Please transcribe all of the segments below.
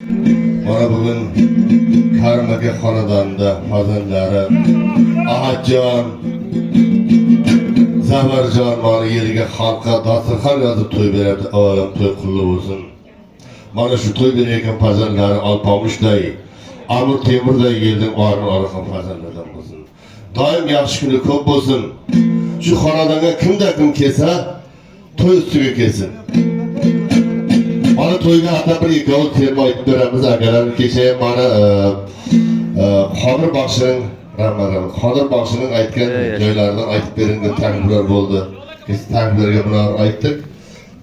Mana bugün Karmaka xonadonida farzandlari Ahadjon, Zafarjon mana yeriga xalqqa dasturxon yozib to'y beradi. Olam to'y qulluq bo'lsin. Mana shu to'y berayotgan farzandlari Alpomushday, Amir Temurday yelning orqan farzandlardan bo'lsin. Doim yaxshi kuni ko'p bo'lsin. Shu xonadonga kimda kim kelsa, to'y ustiga kelsin. Mana to'yga hatta bir ikkovi terma aytib beramiz. Akalar kecha mana Qodir Baxshining Qodir Baxshining aytgan joylaridan aytib bering deb takliflar bo'ldi. Biz takliflarga bular aytdik.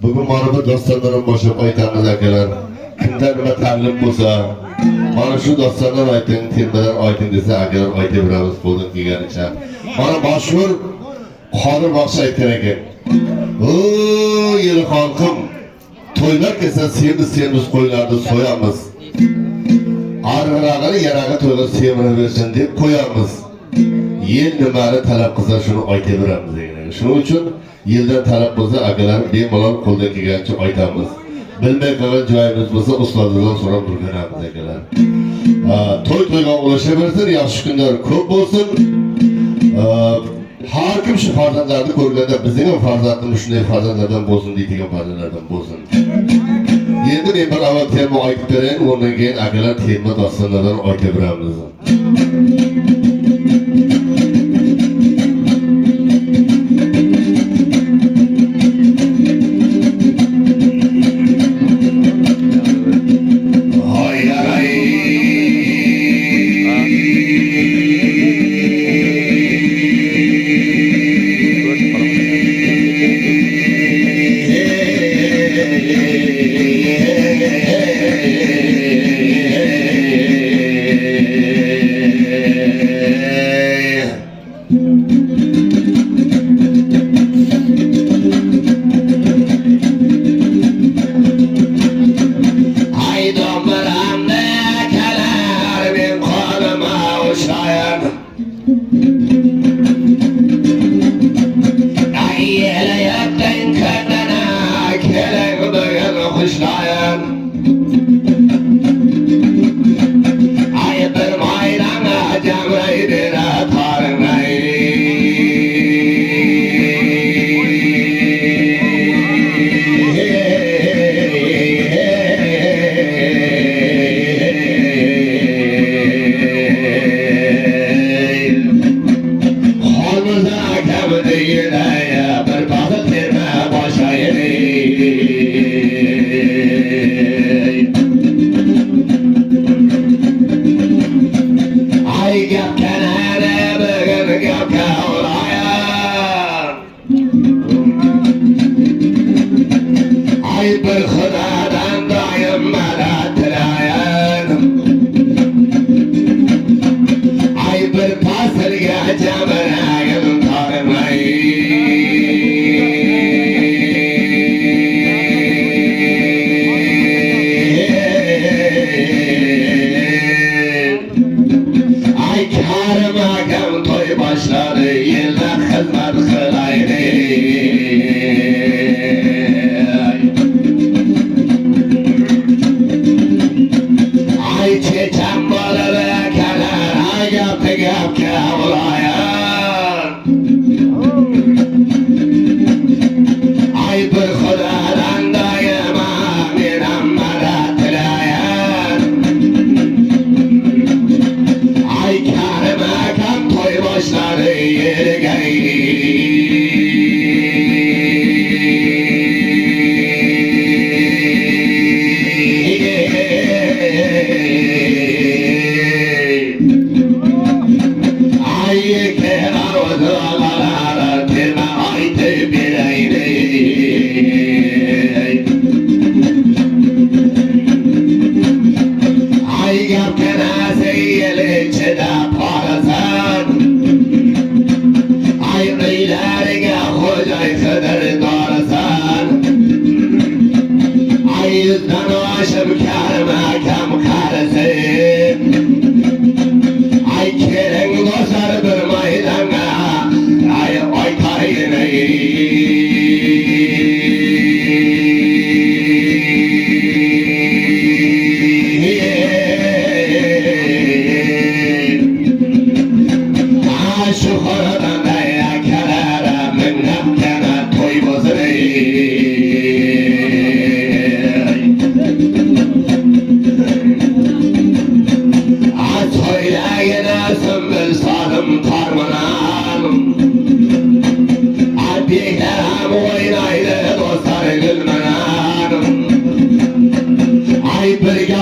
Bugun mana bu dostonlardan boshlab aytamiz akalar. Kimda nima taklif bo'lsa, mana shu dostondan ayting, termadan ayting desa akalar aytib beramiz qo'ldan kelganicha. Mana mashhur Qodir Baxshi aytgan ekan. O yil xalqim, to'ylar kelsa semiz qo'ylarni so'yamiz. Arg'irag'ini yaraga to'ylar semirversin deb qo'yamiz. Yil nimani talab qilsa shuni aytaveramiz degan. Shuning uchun yildan talab bo'lsa akalar bemalol qo'ldan kelgancha aytamiz. Bilmay qolgan joyimiz bo'lsa ustozlardan so'rab turganamiz akalar. To'yga ulashaversin, yaxshi kunlar ko'p bo'lsin. Har kim shu farzandlarni ko'rganda bizning ham farzandimiz shunday farzandlardan bo'lsin deydigan farzandlardan bo'lsin. Endi men bir avval terma aytib berayin, undan keyin akalar terma dostonlardan aytib beramiz.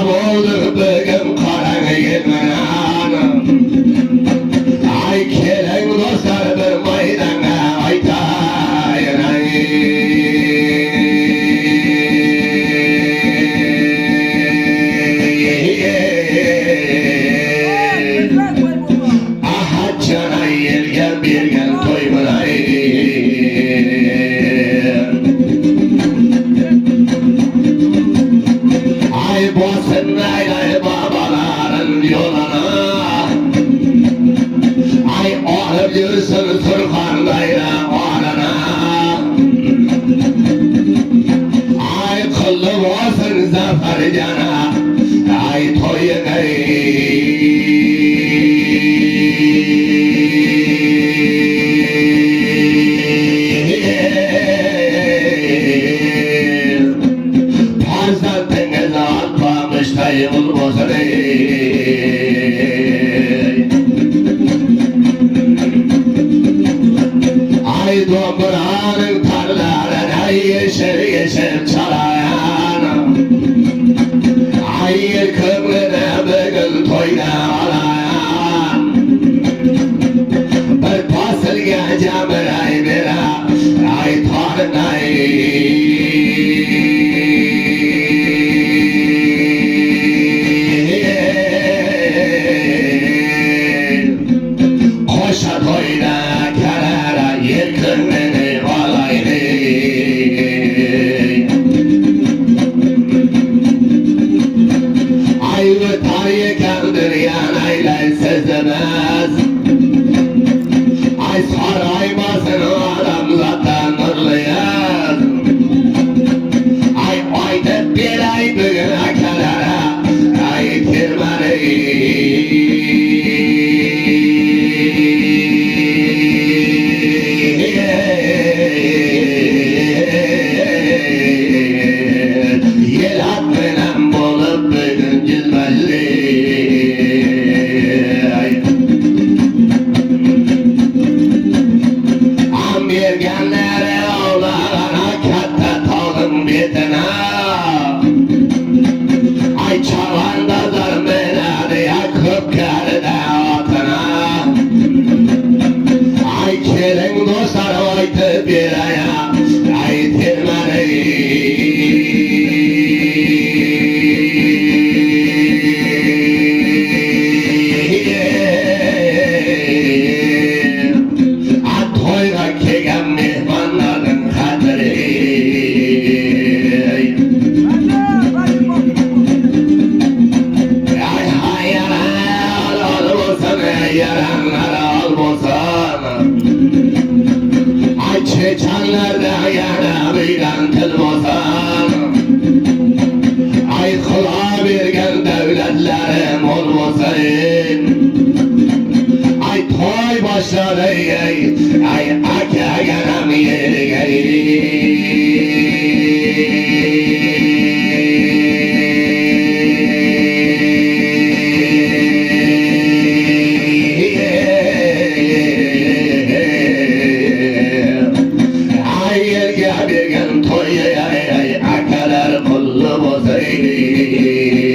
oldu bugün karan gelmenen. Ay kelen dostlar bir maydana aytayın ay. Ahacana yergen birgen toymun ay. Ay bosun ay babaların yoluna. Ay alıp yürüsün Turkan'dayla oğlana. Ay kıllı olsun zafer cana. Ay toyun ay. Parzantınız atmamış tayımın olsun ey. Ay domburanın tarlarına yeşil yeşil çalayan. Ay kıvrına bugün toyda alayan. Bir pasılga camır ay bira ay tarın ay. Koşa toyda karara yırkınını olaydı. Ay bu tarihi kaldır yanayla sezemez. Ay saraymasın o adam zaten nurluyuz. Ay oyda bir ay bugüne karara ay firmanı. Yel atmenen bolup bugün cizmelli. Am bergenlere oğlana katta tağın betine. Ay çavanda zarmenade yakıp karda atına. Ay kelen dostlar oytu bir aya. Ay tirmeni. Toyga kelgen mehmanların hatırı. Ay hayal olmasın yaranlar olmasın. Ay çeçenlerde yana beyden kılmasın. Ay kula bergen devletlerim olmasın. Ay toy başladı ay akaganam yeri ay yerge bergen toy ay akalar kullu bozaydı.